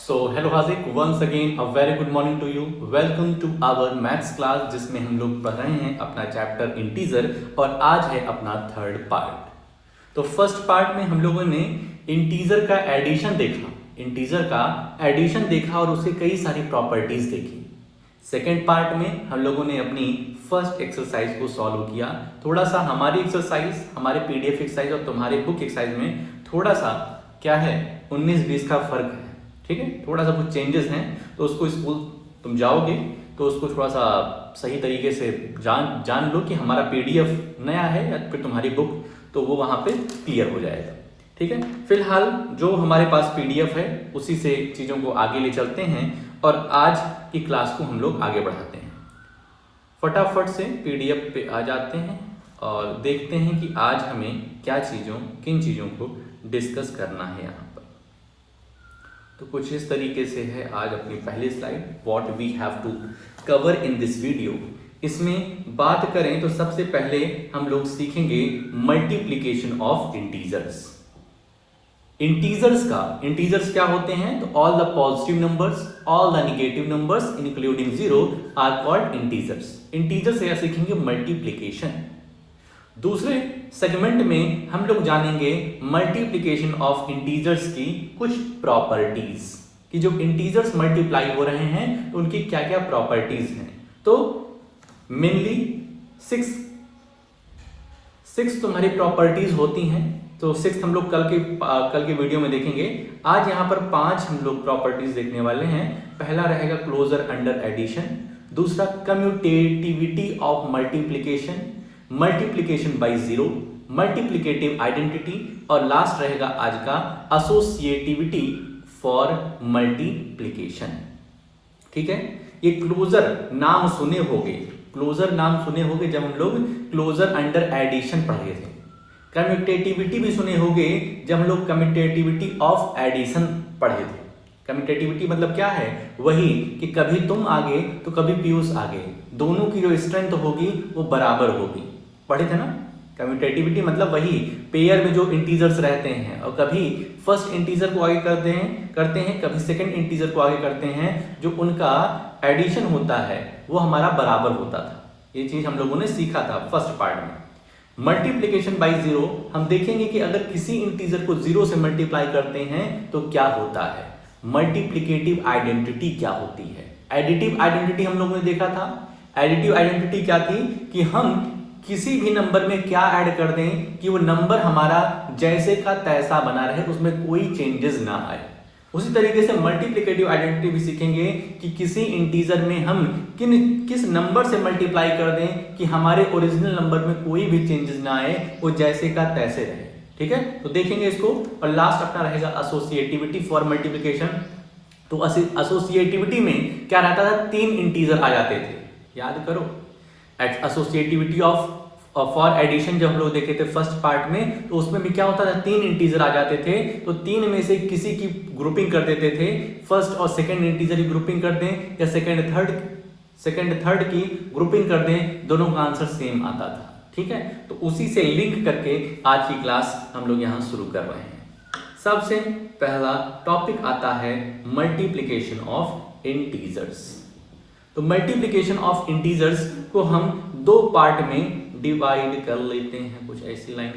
So hello Haziq once again a very good morning to you. Welcome to our maths class जिसमें हम लोग पढ़ रहे हैं अपना चैप्टर इंटीजर और आज है अपना थर्ड पार्ट। तो फर्स्ट पार्ट में हम लोगों ने इंटीजर का एडिशन देखा, और उसके कई सारी प्रॉपर्टीज देखी। सेकेंड पार्ट में हम लोगों ने अपनी फर्स्ट एक्सरसाइज को सॉल्व किया। थोड़ा सा हमारी एक्सरसाइज, हमारे पीडीएफ एक्सरसाइज और तुम्हारे बुक एक्सरसाइज में थोड़ा सा क्या है 19-20 का फर्क है, ठीक है। थोड़ा सा कुछ चेंजेस हैं, तो उसको स्कूल तुम जाओगे तो उसको थोड़ा सा सही तरीके से जान लो कि हमारा पीडीएफ नया है या फिर तुम्हारी बुक, तो वो वहाँ पे क्लियर हो जाएगा, ठीक है। फिलहाल जो हमारे पास पीडीएफ है उसी से चीज़ों को आगे ले चलते हैं और आज की क्लास को हम लोग आगे बढ़ाते हैं। फटाफट से पीडीएफ पे आ जाते हैं और देखते हैं कि आज हमें किन चीज़ों को डिस्कस करना है यहाँ पर। तो कुछ इस तरीके से है आज अपनी पहली slide, what we have to cover in this video. इसमें बात करें तो सबसे पहले हम लोग सीखेंगे मल्टीप्लीकेशन ऑफ इंटीजर्स। इंटीजर्स क्या होते हैं? तो all the positive numbers, all the negative numbers including zero are called integers. Integers या सीखेंगे मल्टीप्लीकेशन। दूसरे सेगमेंट में हम लोग जानेंगे मल्टीप्लीकेशन ऑफ इंटीजर्स की कुछ प्रॉपर्टीज, कि जो इंटीजर्स मल्टीप्लाई हो रहे हैं तो उनकी क्या क्या प्रॉपर्टीज हैं। तो मेनली सिक्स तुम्हारी प्रॉपर्टीज होती हैं, तो सिक्स हम लोग कल के वीडियो में देखेंगे। आज यहां पर 5 हम लोग प्रॉपर्टीज देखने वाले हैं। पहला रहेगा क्लोजर अंडर एडिशन, दूसरा commutativity of multiplication, multiplication by zero, multiplicative identity और लास्ट रहेगा आज का एसोसिएटिविटी फॉर मल्टीप्लीकेशन, ठीक है। ये क्लोजर नाम सुने होंगे जब हम लोग क्लोजर अंडर एडिशन पढ़ रहे थे। कम्यूटेटिविटी भी सुने होंगे जब हम लोग कम्यूटेटिविटी ऑफ एडिशन पढ़े थे। कम्यूटेटिविटी मतलब क्या है? वही कि कभी तुम आगे तो कभी पीयूष आगे, दोनों की जो स्ट्रेंथ होगी वो बराबर होगी, पढ़े थे ना। कम्यूटेटिविटी मतलब वही पेयर में जो इंटीजर्स रहते हैं और कभी फर्स्ट इंटीजर को आगे करते हैं कभी सेकंड इंटीजर को आगे करते हैं, जो उनका एडिशन होता है वो हमारा बराबर होता था। ये चीज हम लोगों ने सीखा था फर्स्ट पार्ट में। मल्टीप्लीकेशन बाय जीरो हम देखेंगे कि अगर किसी इंटीजर को जीरो से मल्टीप्लाई करते हैं तो क्या होता है। मल्टीप्लीकेटिव आइडेंटिटी क्या होती है? एडिटिव आइडेंटिटी हम लोगों ने देखा था। एडिटिव आइडेंटिटी क्या थी कि हम किसी भी नंबर में क्या ऐड कर दें कि वो नंबर हमारा जैसे का तैसा बना रहे, उसमें कोई चेंजेस ना आए। उसी तरीके से मल्टीप्लिकेटिव आइडेंटिटी भी सीखेंगे कि किसी इंटीजर में हम किस नंबर से मल्टीप्लाई कर दें कि हमारे ओरिजिनल नंबर में कोई भी चेंजेस ना आए, वो जैसे का तैसे रहे, ठीक है। तो देखेंगे इसको। और लास्ट अपना रहेगा एसोसिएटिविटी फॉर मल्टीप्लिकेशन। तो एसोसिएटिविटी में क्या रहता था? 3 इंटीजर आ जाते थे, याद करो। एसोसिएटिविटी ऑफ फॉर एडिशन जब हम लोग देखे थे फर्स्ट पार्ट में, तो उसमें भी क्या होता था? 3 इंटीजर आ जाते थे, तो 3 में से किसी की ग्रुपिंग कर देते थे। फर्स्ट और सेकंड इंटीजर की ग्रुपिंग कर दें या सेकंड थर्ड की ग्रुपिंग कर दें, दोनों का आंसर सेम आता था, ठीक है। तो उसी से लिंक करके आज की क्लास हम लोग यहाँ शुरू कर रहे हैं। सबसे पहला टॉपिक आता है मल्टीप्लीकेशन ऑफ इंटीजर्स। तो मल्टीप्लीकेशन ऑफ इंटीजर्स को हम 2 पार्ट में डिवाइड कर लेते हैं। कुछ ऐसी लाइन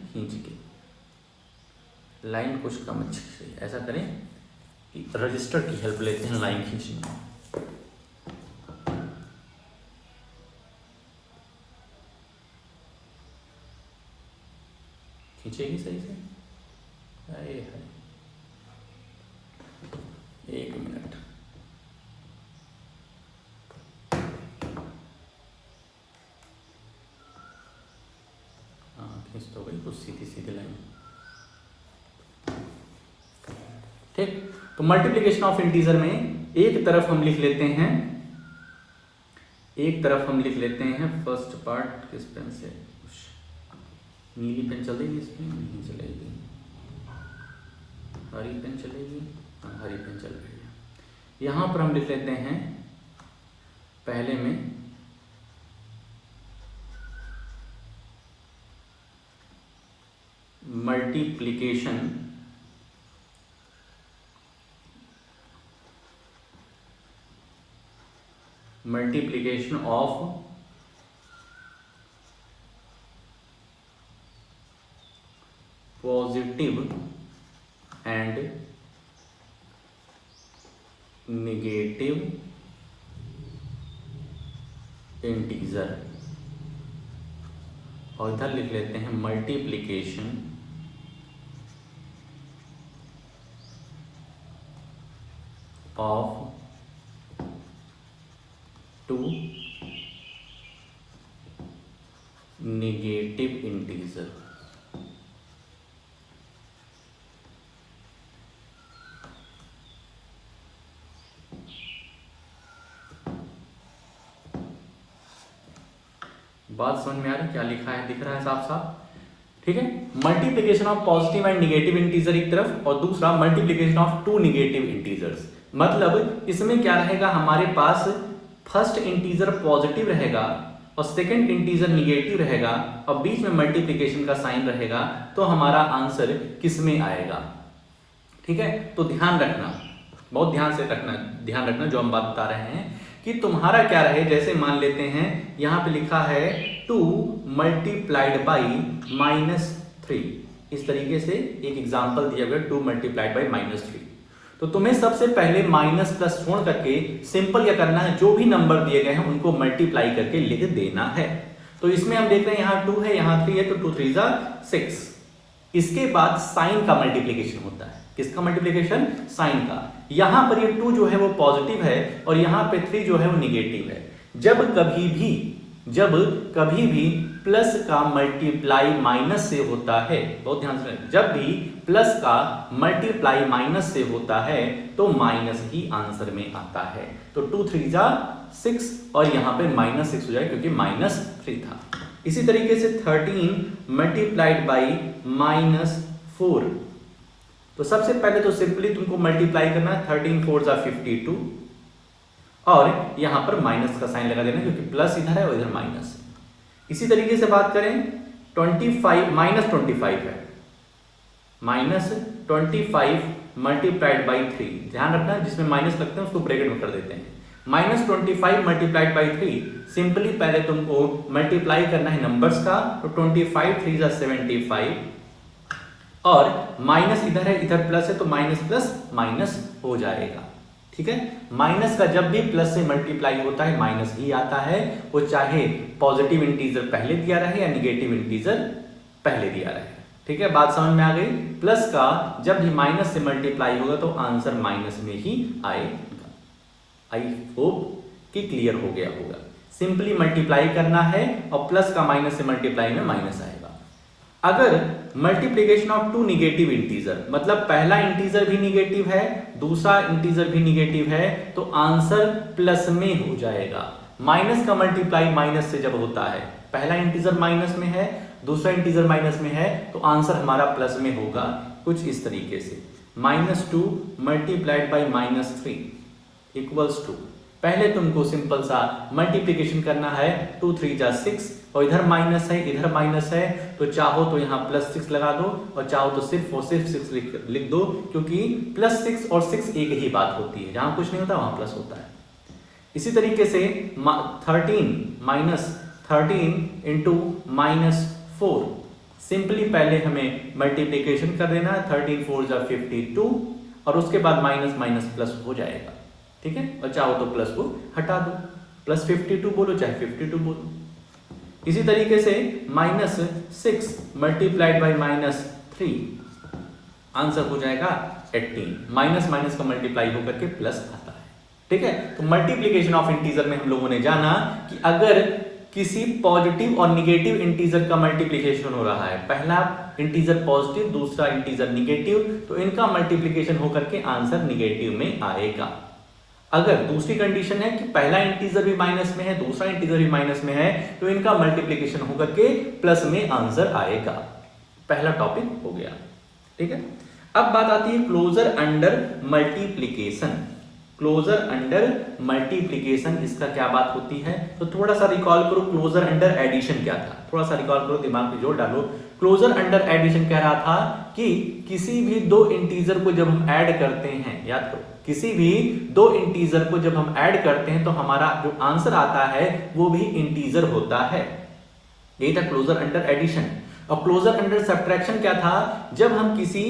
खींच के लाइन कुछ कम अच्छी से ऐसा करें कि रजिस्टर की हेल्प लेते हैं लाइन खींचने में। खींचेगी सही से? एक मिनट। हाँ, खींच तो गई कुछ सीधी लाइन, ठीक। तो मल्टीप्लिकेशन ऑफ इंटीजर में एक तरफ हम लिख लेते हैं फर्स्ट पार्ट किस पेन से? नीली पेन चलेगी? इसमें नहीं चलेगी। हरी पेन चलेगी? हाँ, हरी पेन चल रही है। यहां पर हम लिख लेते हैं पहले में multiplication multiplication of positive and negative integer, और इधर लिख लेते हैं multiplication of two negative integer. बात समझ में आ रही, क्या लिखा है दिख रहा है साफ साफ, ठीक है। Multiplication of positive and negative integer एक तरफ, और दूसरा multiplication of two negative integers. मतलब इसमें क्या रहेगा, हमारे पास फर्स्ट इंटीजर पॉजिटिव रहेगा और सेकंड इंटीजर नेगेटिव रहेगा और बीच में मल्टीप्लीकेशन का साइन रहेगा, तो हमारा आंसर किस में आएगा, ठीक है। तो ध्यान रखना, बहुत ध्यान से रखना, ध्यान रखना जो हम बात बता रहे हैं कि तुम्हारा क्या रहे। जैसे मान लेते हैं यहाँ पे लिखा है 2 मल्टीप्लाइड बाई -3, इस तरीके से एक एग्जांपल दिया गया 2 मल्टीप्लाइड बाई -3। तो तुम्हें सबसे पहले माइनस प्लस छोड़ करके सिंपल क्या करना है, जो भी नंबर दिए गए हैं उनको मल्टीप्लाई करके लिख देना है। तो इसमें हम देख रहे हैं यहाँ 2 है, यहाँ 3 है, तो 2 3 6। इसके बाद साइन का मल्टीप्लीकेशन होता है। किसका मल्टीप्लीकेशन? साइन का। यहां पर ये 2 जो है वो पॉजिटिव है और यहां पे 3 जो है वो निगेटिव है। जब कभी भी प्लस का मल्टीप्लाई माइनस से होता है, बहुत ध्यान से, जब भी प्लस का मल्टीप्लाई माइनस से होता है तो माइनस ही आंसर में आता है। तो 2 3 6 और यहां पे -6 हो जाए क्योंकि -3 था। इसी तरीके से 13 मल्टीप्लाइड बाई -4। तो सबसे पहले तो सिंपली तुमको मल्टीप्लाई करना है, 13 4 52 और यहां पर माइनस का साइन लगा देना क्योंकि प्लस इधर है और इधर माइनस है। इसी तरीके से बात करें 25 -25 है, -25 मल्टीप्लाइड बाई 3। ध्यान रखना जिसमें माइनस लगते हैं उसको ब्रैकेट में कर देते हैं। -25 मल्टीप्लाइड बाई 3, सिंपली पहले तुमको मल्टीप्लाई करना है नंबर्स का, तो 25 3 75 और माइनस इधर है, इधर प्लस है, तो माइनस प्लस माइनस हो जाएगा, ठीक है। माइनस का जब भी प्लस से मल्टीप्लाई होता है माइनस ही आता है, वो चाहे पॉजिटिव इंटीजर पहले दिया रहे या निगेटिव इंटीजर पहले दिया रहे, ठीक है। बात समझ में आ गई। प्लस का जब भी माइनस से मल्टीप्लाई होगा तो आंसर माइनस में ही आएगा। आई होप कि क्लियर हो गया होगा। सिंपली मल्टीप्लाई करना है और प्लस का माइनस से मल्टीप्लाई में माइनस आएगा। अगर multiplication of two negative integer, मतलब पहला इंटीजर भी निगेटिव है, दूसरा इंटीजर भी निगेटिव है, तो आंसर प्लस में हो जाएगा। माइनस का मल्टीप्लाई माइनस से जब होता है, पहला इंटीजर माइनस में है, दूसरा इंटीजर माइनस में है, तो आंसर हमारा प्लस में होगा। कुछ इस तरीके से -2 मल्टीप्लाइड बाई -3 इक्वल्स टू, पहले तुमको सिंपल सा मल्टीप्लीकेशन करना है, 2 3 6 और इधर माइनस है, इधर माइनस है, तो चाहो तो यहाँ +6 लगा दो और चाहो तो सिर्फ और सिर्फ 6 लिख दो, क्योंकि +6 और 6 एक ही बात होती है, जहां कुछ नहीं होता वहां प्लस होता है। इसी तरीके से 13 इंटू -4, सिंपली पहले हमें मल्टीप्लीकेशन कर देना है, 13 4 52 और उसके बाद माइनस माइनस प्लस हो जाएगा, ठीक है। और चाहो तो प्लस को हटा दो, +52 बोलो चाहे 52 बोलो। इसी तरीके से -6 मल्टीप्लाइड बाई -3, आंसर हो जाएगा 18। माइनस माइनस का मल्टीप्लाई होकर के प्लस आता है, ठीक है। तो मल्टीप्लीकेशन ऑफ इंटीजर में हम लोगों ने जाना कि अगर किसी पॉजिटिव और निगेटिव इंटीजर का मल्टीप्लीकेशन हो रहा है, पहला इंटीजर पॉजिटिव, दूसरा इंटीजर निगेटिव, तो इनका मल्टीप्लीकेशन होकर के आंसर निगेटिव में आएगा। अगर दूसरी कंडीशन है कि पहला इंटीजर भी माइनस में है, दूसरा इंटीजर भी माइनस में है, तो इनका मल्टीप्लीकेशन होकर के प्लस में आंसर आएगा। पहला टॉपिक हो गया, ठीक है। अब बात आती है closure under multiplication. Closure under multiplication, इसका क्या बात होती है, तो थोड़ा सा रिकॉल करो। क्लोजर अंडर एडिशन क्या था, थोड़ा सा रिकॉल करो, दिमाग में जोर डालो। क्लोजर अंडर एडिशन कह रहा था कि किसी भी दो इंटीजर को जब हम ऐड करते हैं, याद करो, किसी भी दो इंटीजर को जब हम ऐड करते हैं तो हमारा जो आंसर आता है वो भी इंटीजर होता है। यही था क्लोजर अंडर एडिशन। और क्लोजर अंडर सब्ट्रैक्शन क्या था, जब हम किसी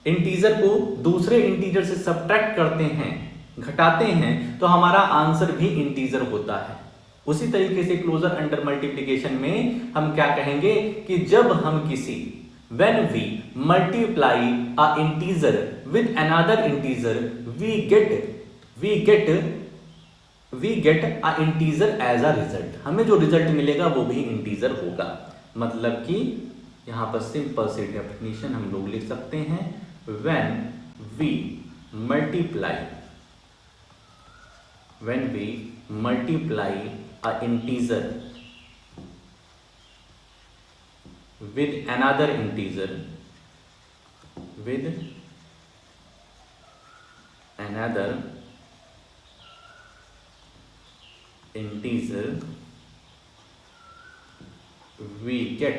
इंटीजर को दूसरे इंटीजर से सब्ट्रैक्ट करते हैं, घटाते हैं, तो हमारा आंसर भी इंटीजर होता है। उसी तरीके से क्लोजर अंडर मल्टीप्लिकेशन में हम क्या कहेंगे कि जब हम किसी when we multiply a integer with another integer we get a integer as a result, हमें जो रिजल्ट मिलेगा वो भी इंटीजर होगा। मतलब कि यहां पर सिंपल सी डेफिनेशन हम लोग लिख सकते हैं, when we multiply a integer with another integer we get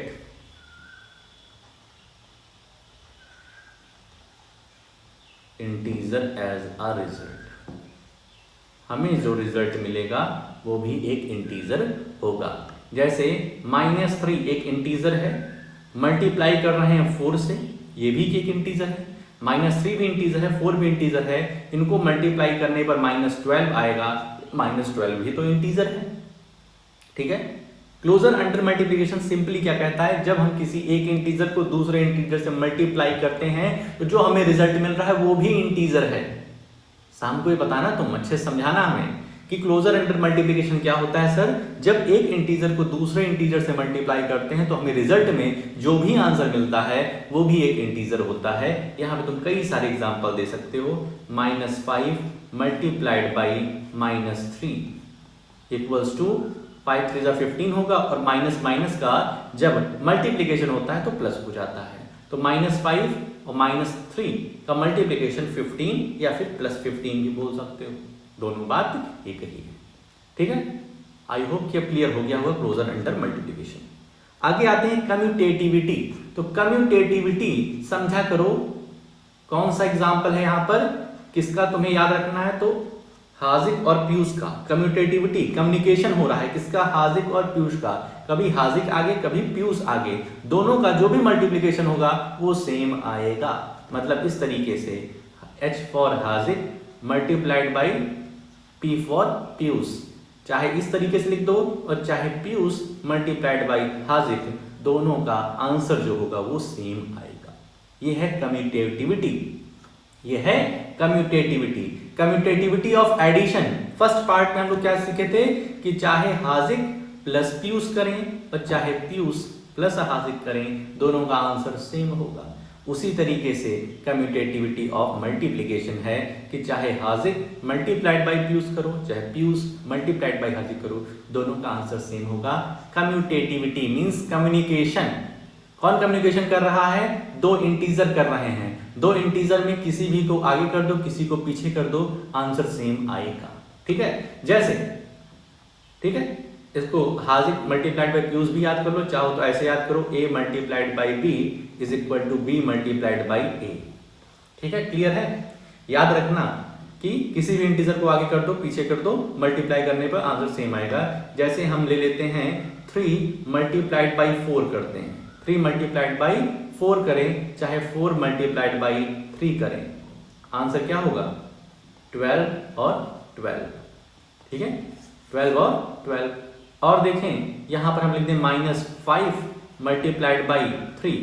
integer as a result, हमें जो रिजल्ट मिलेगा वो भी एक इंटीजर होगा। जैसे -3 एक इंटीजर है, मल्टीप्लाई कर रहे हैं 4 से, ये भी एक इंटीजर है, -3 भी इंटीजर है, 4 भी इंटीजर है, इनको मल्टीप्लाई करने पर -12 आएगा, -12 भी तो इंटीजर है। ठीक है, क्लोजर अंडर मल्टीप्लिकेशन सिंपली क्या कहता है, जब हम किसी एक इंटीजर को दूसरे इंटीजर से मल्टीप्लाई करते हैं तो जो हमें रिजल्ट मिल रहा है वो भी इंटीजर है। शाम को ये बताना, तुम अच्छे समझाना हमें कि क्लोजर अंडर मल्टीप्लिकेशन क्या होता है सर, जब एक इंटीजर को दूसरे इंटीजर से मल्टीप्लाई करते हैं तो हमें रिजल्ट में जो भी आंसर मिलता है वो भी एक इंटीजर होता है। यहाँ पे तुम कई सारे एग्जांपल दे सकते हो, -5 मल्टीप्लाइड बाई -3 इक्वल्स टू 5 3 15 होगा, और माइनस माइनस का जब मल्टीप्लिकेशन होता है तो प्लस हो जाता है, तो -5 और -3 का मल्टीप्लिकेशन 15 या फिर +15 भी बोल सकते हो, दोनों बात एक ही है। ठीक है, आई होप कि अब क्लियर हो गया होगा क्लोजर अंडर मल्टीप्लिकेशन। आगे आते हैं कम्यूटेटिविटी। तो कम्यूटेटिविटी समझा करो, कौन सा एग्जाम्पल है यहाँ पर, किसका तुम्हें याद रखना है, तो हाजिक और पीयूष का। कम्यूटेटिविटी, कम्युनिकेशन हो रहा है किसका, हाजिक और पीयूष का, कभी हाजिक आगे कभी पीयूष आगे, दोनों का जो भी मल्टीप्लिकेशन होगा वो सेम आएगा। मतलब इस तरीके से H for Hazik multiplied by P for Piyush, चाहे इस तरीके से लिख दो और चाहे पीयूष मल्टीप्लाइड बाई हाजिक, दोनों का आंसर जो होगा वो सेम आएगा। ये है कम्यूटेटिविटी, ये है commutativity. Commutativity of addition, first part में हम लोग क्या सीखे थे कि चाहे हाजिक प्लस पीयूष करें और चाहे पीयूष प्लस हाजिक करें, दोनों का आंसर सेम होगा। उसी तरीके से कम्यूटेटिविटी ऑफ मल्टीप्लिकेशन है कि चाहे हाजिक मल्टीप्लाइड बाई पीयूष करो, चाहे पीयूष मल्टीप्लाइड बाई हाजिक करो, दोनों का आंसर सेम होगा। Commutativity means communication. कौन कम्युनिकेशन कर रहा है, दो इंटीजर कर रहे हैं, दो इंटीजर में किसी भी को आगे कर दो किसी को पीछे कर दो, आंसर सेम आएगा। ठीक है, जैसे, ठीक है, इसको हाजिक मल्टीप्लाइड बाई पीयूष भी याद कर लो, चाहो तो ऐसे याद करो, a multiplied by b is equal to b multiplied by a। ठीक है, क्लियर है। याद रखना कि किसी भी इंटीजर को आगे कर दो पीछे कर दो, मल्टीप्लाई करने पर आंसर सेम आएगा। जैसे हम ले लेते हैं 3 मल्टीप्लाइड बाई 4 करते हैं, 3 मल्टीप्लाइड बाई 4 करें, चाहे 4 मल्टीप्लाइड बाई 3 करें, आंसर क्या होगा, 12 और 12। ठीक है, 12 और 12। और देखें यहां पर हम लिख दें -5 मल्टीप्लाइड बाई 3,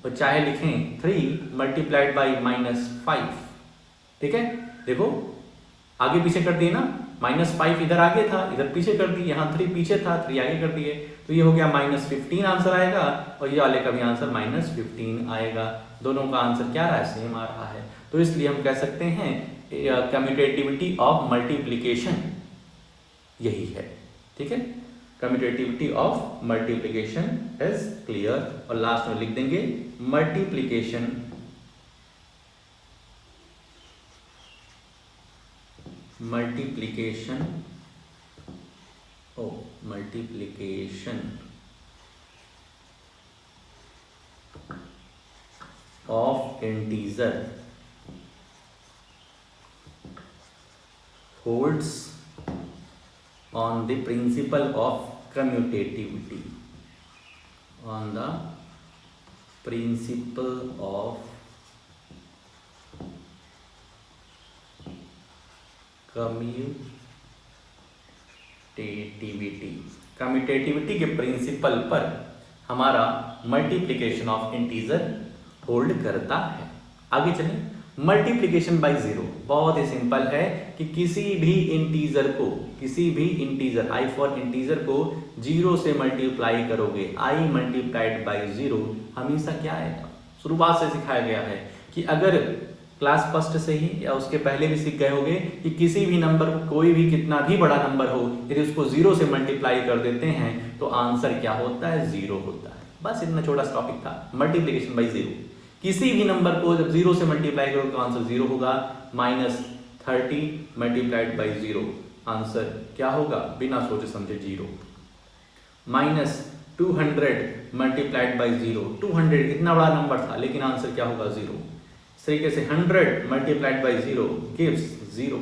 और चाहे लिखें 3 मल्टीप्लाइड बाई -5। ठीक है, देखो आगे पीछे कर दिए ना, -5 इधर आगे था इधर पीछे कर दिए, यहाँ 3 पीछे था 3 आगे कर दिए, तो ये हो गया -15 आंसर आएगा, और ये वाले का भी आंसर -15 आएगा। दोनों का आंसर क्या रहा है, सेम आ रहा है। तो इसलिए हम कह सकते हैं कम्यूटेटिविटी ऑफ मल्टीप्लिकेशन यही है। ठीक है, commutativity of multiplication is clear. और लास्ट में लिख देंगे multiplication of integer holds on the principle of commutativity, on the principle of commutativity के प्रिंसिपल पर हमारा मल्टीप्लिकेशन ऑफ इंटीजर होल्ड करता है। आगे चलें, मल्टीप्लिकेशन बाय जीरो बहुत ही सिंपल है कि किसी भी इंटीजर आई फॉर इंटीजर को जीरो से मल्टीप्लाई करोगे, आई मल्टीप्लाइड बाय जीरो हमेशा क्या आएगा। शुरुआत से सिखाया गया है कि अगर क्लास फर्स्ट से ही या उसके पहले भी सीख गए होंगे कि किसी भी नंबर को, कोई भी कितना भी बड़ा नंबर हो, यदि उसको जीरो से मल्टीप्लाई कर देते हैं तो आंसर क्या होता है, जीरो होता है। बस इतना छोटा सा टॉपिक था, मल्टीप्लिकेशन बाय जीरो। किसी भी नंबर को जब जीरो से मल्टीप्लाई करो तो आंसर जीरो होगा। -30 मल्टीप्लाइड बाय जीरो आंसर क्या होगा, बिना सोचे समझे जीरो। -200 मल्टीप्लाइड बाय जीरो, 200 इतना बड़ा नंबर था लेकिन आंसर क्या होगा, जीरो। इस तरीके से 100 multiplied by zero gives zero.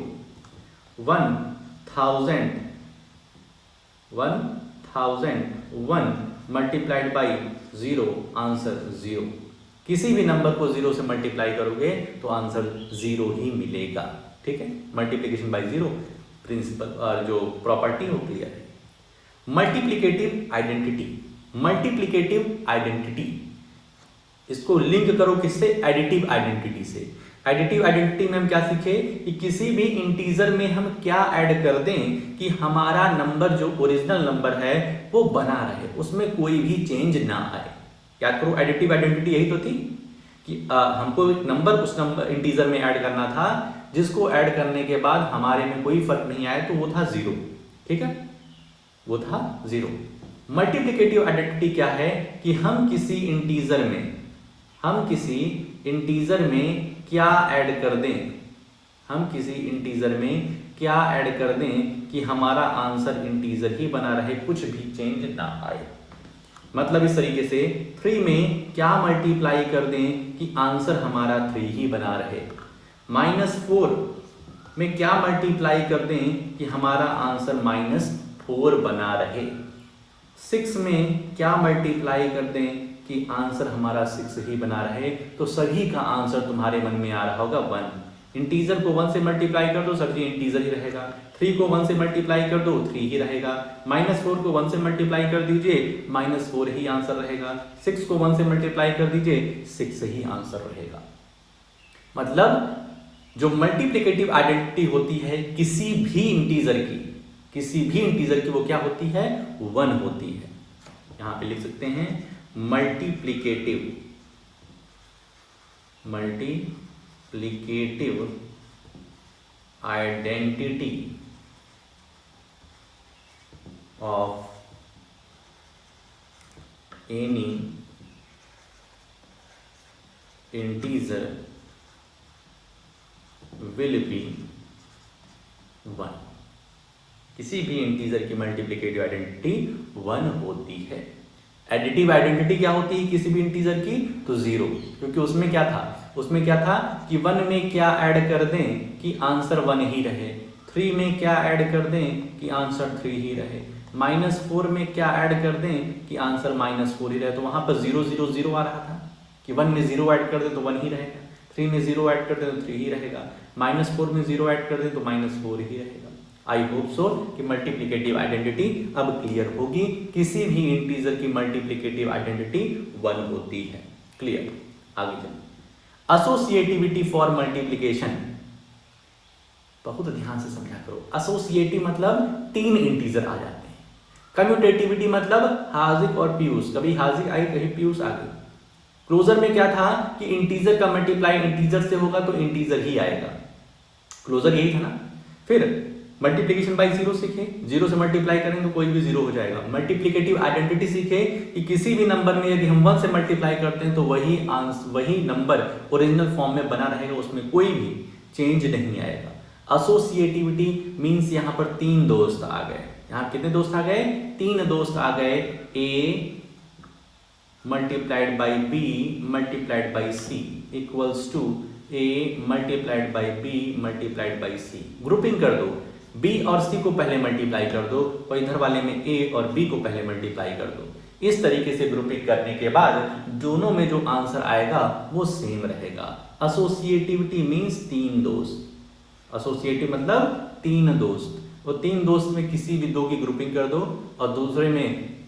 1001 multiplied by zero answer zero. किसी भी नंबर को जीरो से मल्टीप्लाई करोगे तो आंसर जीरो ही मिलेगा। ठीक है, मल्टीप्लिकेशन बाय जीरो प्रिंसिपल और जो प्रॉपर्टी वो क्लियर है। मल्टीप्लिकेटिव आइडेंटिटी इसको लिंक करो किससे, एडिटिव आइडेंटिटी से। एडिटिव आइडेंटिटी में हम क्या सीखे कि किसी भी इंटीजर में हम क्या ऐड कर दें कि हमारा नंबर जो ओरिजिनल नंबर है वो बना रहे, उसमें कोई भी चेंज ना आए। याद करो, एडिटिव आइडेंटिटी यही तो थी कि हमको एक नंबर उस नंबर इंटीजर में ऐड करना था जिसको ऐड करने के बाद हमारे में कोई फर्क नहीं आया, तो वो था जीरो। ठीक है, वो था जीरो। मल्टीप्लिकेटिव आइडेंटिटी क्या है कि हम किसी इंटीजर में क्या ऐड कर दें, कि हमारा आंसर इंटीजर ही बना रहे, कुछ भी चेंज ना आए। मतलब इस तरीके से 3 में क्या मल्टीप्लाई कर दें कि आंसर हमारा 3 ही बना रहे। -4 में क्या मल्टीप्लाई कर दें कि हमारा आंसर -4 बना रहे। 6 में क्या मल्टीप्लाई कर दें कि आंसर हमारा 6 ही बना रहे। तो सभी का आंसर तुम्हारे मन में आ रहा होगा 1। इंटीजर को 1 से मल्टीप्लाई कर दो, सभी इंटीजर ही रहेगा। 3 को 1 से मल्टीप्लाई कर दो, 3 ही रहेगा। -4 को 1 से मल्टीप्लाई कर दीजिए, -4 ही आंसर रहेगा। 6 को 1 से मल्टीप्लाई कर दीजिए, 6 ही आंसर रहेगा। मतलब जो मल्टीप्लिकेटिव आइडेंटिटी होती है किसी भी इंटीजर की वो क्या होती है, 1 होती है। यहां पे लिख सकते हैं multiplicative identity of any integer will be 1। किसी भी इंटीजर की मल्टीप्लिकेटिव आइडेंटिटी 1 होती है। एडिटिव आइडेंटिटी क्या होती है किसी भी इंटीजर की, तो 0, क्योंकि उसमें क्या था कि 1 में क्या ऐड कर दें कि आंसर 1 ही रहे। 3 में क्या ऐड कर दें कि आंसर 3 ही रहे। -4 में क्या ऐड कर दें कि आंसर -4 ही रहे। तो वहां पर 0 0 0 आ रहा था कि 1 में 0 ऐड कर दें तो 1 ही रहेगा, 3 में 0 ऐड कर दें तो 3 ही रहेगा, -4 में 0 ऐड कर दें तो -4 ही रहेगा। आई होप सो कि मल्टीप्लिकेटिव आइडेंटिटी अब क्लियर होगी। किसी भी इंटीजर की मल्टीप्लिकेटिव आइडेंटिटी 1 होती है। क्लियर, आगे चलिए। एसोसिएटिविटी फॉर मल्टीप्लिकेशन, बहुत ध्यान से समझा करो। एसोसिएटिव मतलब 3 इंटीजर आ जाते हैं। कम्यूटेटिविटी मतलब हाजिक और पीयूष, कभी हाजिक आई कभी पीयूष आ गई। क्लोजर में क्या था कि इंटीजर का मल्टीप्लाई इंटीजर से होगा तो इंटीजर ही आएगा, क्लोजर यही था ना। फिर मल्टीप्लिकेशन बाय जीरो सीखे, 0 से मल्टीप्लाई करेंगे तो कोई भी 0 हो जाएगा। मल्टीप्लिकेटिव आइडेंटिटी सीखे कि किसी भी नंबर में यदि हम 1 से मल्टीप्लाई करते हैं तो वही नंबर ओरिजिनल फॉर्म में बना रहेगा, उसमें कोई भी चेंज नहीं आएगा। एसोसिएटिविटी मींस यहाँ पर 3 दोस्त आ गए। यहाँ कितने दोस्त आ गए, 3 दोस्त आ गए। A multiplied by B multiplied by C equals to A multiplied by B multiplied by C. Grouping कर दो, बी और सी को पहले मल्टीप्लाई कर दो और इधर वाले में ए और बी को पहले मल्टीप्लाई कर दो। इस तरीके से ग्रुपिंग करने के बाद दोनों में जो आंसर आएगा वो सेम रहेगा। एसोसिएटिविटी मींस तीन दोस्त। एसोसिएटिव मतलब तीन दोस्त, और तीन दोस्त में किसी भी दो की ग्रुपिंग कर दो और दूसरे में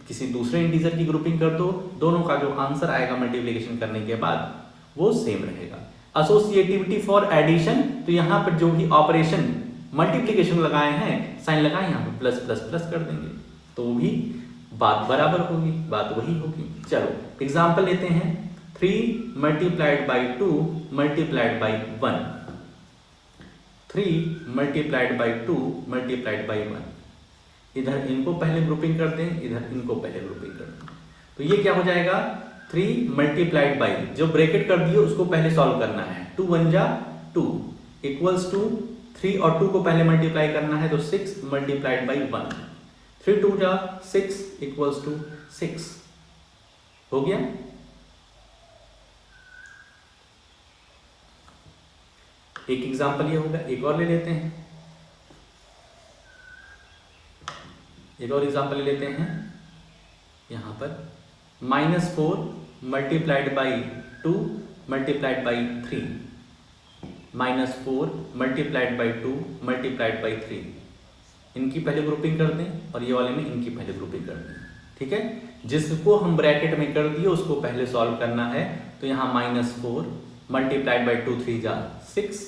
किसी दूसरे इंटीजर की ग्रुपिंग कर दो, दोनों का जो आंसर आएगा मल्टीप्लिकेशन करने के बाद वो सेम रहेगा। एसोसिएटिविटी फॉर एडिशन, तो यहाँ पर जो भी ऑपरेशन मल्टीप्लिकेशन लगाए हैं, साइन लगाए, यहाँ पे प्लस प्लस प्लस कर देंगे तो भी बात बराबर होगी, बात वही होगी। चलो एग्जाम्पल लेते हैं। 3 multiplied by 2 multiplied by 1, 3 multiplied by 2 multiplied by 1। इधर इनको पहले ग्रुपिंग कर दें, इधर इनको पहले ग्रुपिंग कर दें, तो ये क्या हो जाएगा 3 मल्टीप्लाइड बाई, जो ब्रैकेट कर दिए उसको पहले सॉल्व करना है। 2 1 जा 2 इक्वल्स टू 3 और 2 को पहले मल्टीप्लाई करना है तो 6 मल्टीप्लाइड बाई 1, 3 2 जा 6 इक्वल्स टू 6 हो गया। एक एग्जांपल ये होगा, एक और ले लेते हैं, एक और एग्जांपल ले लेते हैं। यहां पर -4 multiplied by 2 multiplied by 3, -4 multiplied by 2 multiplied by 3। इनकी पहले ग्रुपिंग कर दें और ये वाले में इनकी पहले ग्रुपिंग कर दें, ठीक है। जिसको हम ब्रैकेट में कर दिए उसको पहले सॉल्व करना है, तो यहाँ -4 मल्टीप्लाइड बाई 2 3 जा 6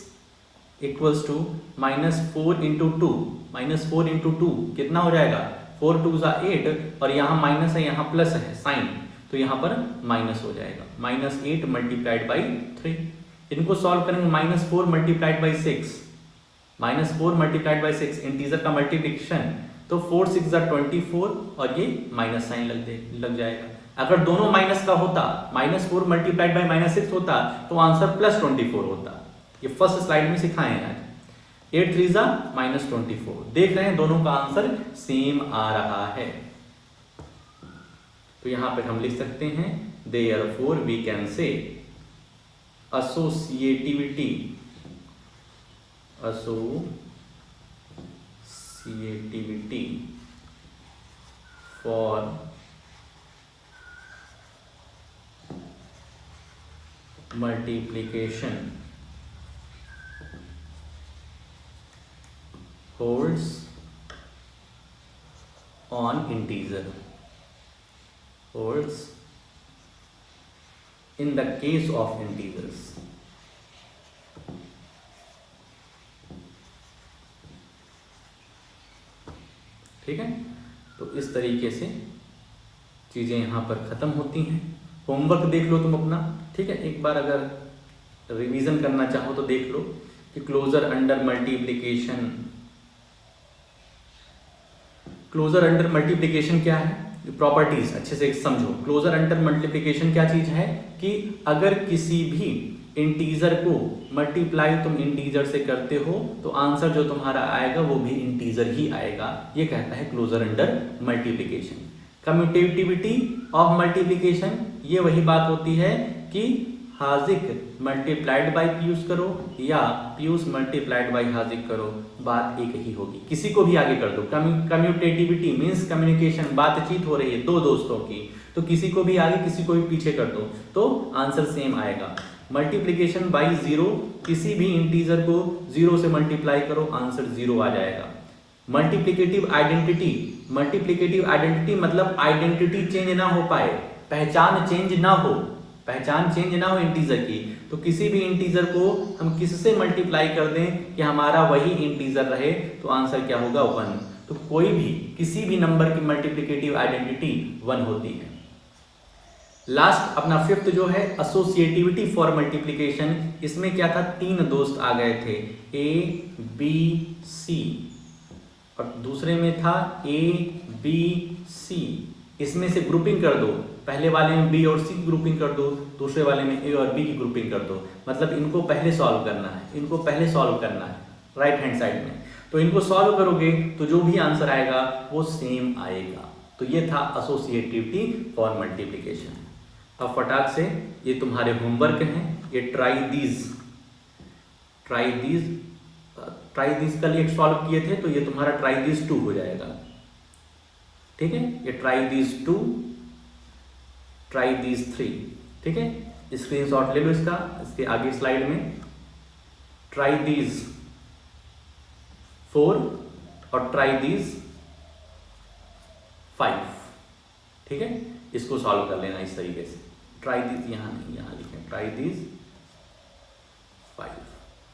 इक्वल्स टू -4 इंटू 2, -4 इंटू 2 कितना हो जाएगा 4 2 जा 8, और यहाँ माइनस है यहाँ प्लस है साइन, तो यहाँ पर माइनस हो जाएगा -8 मल्टीप्लाइड बाई 3। इनको सॉल्व करेंगे -4 multiplied by 6, -4 multiplied by 6 integer का मल्टीप्लिकेशन, तो 4 6 जा 24 और ये माइनस साइन लग जाएगा। अगर दोनों माइनस का होता, -4 मल्टीप्लाइड बाई -6 होता तो आंसर +24 होता। ये फर्स्ट स्लाइड में सिखाए हैं आज। 8 3 जा -24, देख रहे हैं दोनों का आंसर सेम आ रहा है। तो यहां पर हम लिख सकते हैं therefore we can say associativity for multiplication holds on integer, holds in the case of integers। ठीक है, तो इस तरीके से चीजें यहां पर खत्म होती हैं। होमवर्क देख लो तुम अपना, ठीक है। एक बार अगर रिवीजन करना चाहो तो देख लो कि closure under multiplication, closure under multiplication क्या है, प्रॉपर्टीज अच्छे से समझो। क्लोजर अंडर मल्टीप्लिकेशन क्या चीज है कि अगर किसी भी इंटीजर को मल्टीप्लाई तुम इंटीजर से करते हो तो आंसर जो तुम्हारा आएगा वो भी इंटीजर ही आएगा, ये कहता है closure under multiplication. Commutativity of multiplication, ये वही बात होती है कि हाजिक मल्टीप्लाइड बाई पीयूष करो या पीयूष मल्टीप्लाइड बाई हाजिक करो, बात एक ही होगी। किसी को भी आगे कर दो, कम्यूटेटिविटी मीन्स कम्युनिकेशन, बातचीत हो रही है दो दोस्तों की, तो किसी को भी आगे किसी को भी पीछे कर दो तो आंसर सेम आएगा। मल्टीप्लिकेशन बाई 0, किसी भी इंटीजर को 0 से मल्टीप्लाई करो आंसर 0 आ जाएगा। मल्टीप्लिकेटिव आइडेंटिटी, मल्टीप्लिकेटिव आइडेंटिटी मतलब आइडेंटिटी चेंज ना हो पाए, पहचान चेंज ना हो, पहचान चेंज ना हो इंटीजर की, तो किसी भी इंटीजर को हम किससे मल्टीप्लाई कर दें कि हमारा वही इंटीजर रहे तो आंसर क्या होगा 1। तो कोई भी किसी भी नंबर की मल्टीप्लिकेटिव आइडेंटिटी 1 होती है। लास्ट अपना फिफ्थ जो है एसोसिएटिविटी फॉर मल्टीप्लिकेशन, इसमें क्या था, 3 दोस्त आ गए थे ए बी सी, और दूसरे में था ए बी सी। इसमें से ग्रुपिंग कर दो, पहले वाले में बी और सी की ग्रुपिंग कर दो, दूसरे वाले में ए और बी की ग्रुपिंग कर दो, मतलब इनको पहले सॉल्व करना है, इनको पहले सॉल्व करना है राइट हैंड साइड में। तो इनको सॉल्व करोगे तो जो भी आंसर आएगा वो सेम आएगा। तो ये था एसोसिएटिविटी फॉर मल्टीप्लिकेशन। अब फटाक से ये तुम्हारे होमवर्क हैं, ये ट्राई दीज कल एक सॉल्व किए थे, तो ये तुम्हारा ट्राई दीज 2 हो जाएगा। ठीक है, ये ट्राई दीज 2, ट्राई दीज 3। ठीक है, स्क्रीनशॉट ले लो इसका, इसके आगे स्लाइड में ट्राई दीज 4 और ट्राई दीज 5। ठीक है, इसको सॉल्व कर लेना इस तरीके से। ट्राई दीज यहां नहीं, यहां लिखें ट्राई दीज 5।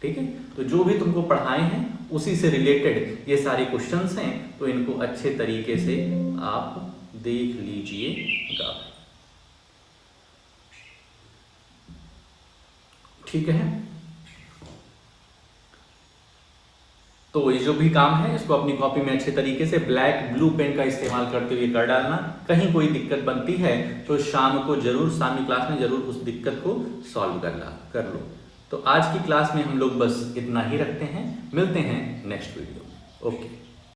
ठीक है, तो जो भी तुमको पढ़ाए हैं उसी से रिलेटेड ये सारे क्वेश्चंस हैं, तो इनको अच्छे तरीके से आप देख लीजिएगा। ठीक है, तो ये जो भी काम है इसको अपनी कॉपी में अच्छे तरीके से ब्लैक ब्लू पेन का इस्तेमाल करते हुए कर डालना। कहीं कोई दिक्कत बनती है तो शाम की क्लास में जरूर उस दिक्कत को सॉल्व कर लो। तो आज की क्लास में हम लोग बस इतना ही रखते हैं, मिलते हैं नेक्स्ट वीडियो में। ओके।